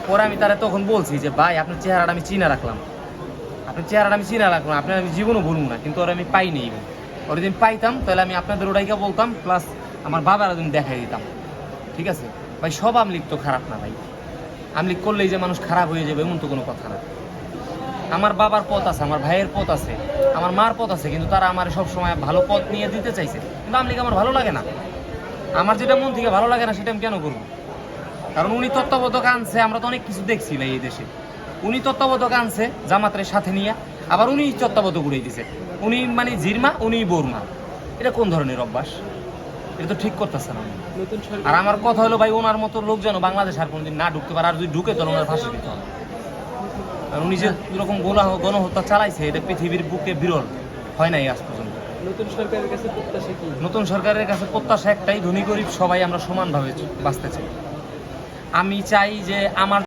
পরে আমি তারা তখন বলছি যে ভাই আপনার চেহারাটা আমি চিনা রাখলাম, আপনার আমি জীবনও ভুলবো না, কিন্তু ওরা আমি পাইনি। ওরা যদি আমি পাইতাম তাহলে আমি আপনাদের ওটাইকে বলতাম, প্লাস আমার বাবার যদি দেখাই দিতাম। ঠিক আছে ভাই, সব আমলিগ তো খারাপ না ভাই, আমলিগ করলেই যে মানুষ খারাপ হয়ে যাবে এমন তো কোনো কথা না। আমার বাবার পথ আছে, আমার ভাইয়ের পথ আছে, আমার মার পথ আছে, কিন্তু তারা আমার সবসময় ভালো পথ নিয়ে দিতে চাইছে, কিন্তু আমলিগ আমার ভালো লাগে না। আমার যেটা মন থেকে ভালো লাগে না সেটা আমি কেন করবো? কারণ উনি তত্ত্বাবধায়ক আনছে, আমরা তো অনেক কিছু দেখছি ভাই এই দেশে। উনি তত্ত্বাবধায়ক আনছে জামাতের সাথে নিয়ে, আবার উনি তত্ত্বাবধায়ক উড়িয়ে দিছে। উনি মানে জিরমা, উনি বোরমা। এটা কোন ধরনের অভ্যাস? এটা তো ঠিক করতেছে না। আর আমার কথা হলো ভাই, ওনার মতো লোক যেন বাংলাদেশ আর কোনোদিন না ঢুকতে পারে, আর যদি ঢুকে তাহলে ওনার ফাঁসি দিতে হবে। আর উনি যে এরকম গণহত্যা চালাইছে, এটা পৃথিবীর বুকে বিরল, হয় নাই আজ পর্যন্ত। নতুন সরকারের কাছে প্রত্যাশা কি? নতুন সরকারের কাছে প্রত্যাশা একটাই, ধনী গরিব সবাই আমরা সমানভাবে বাঁচতে চাই। আমি চাই যে আমার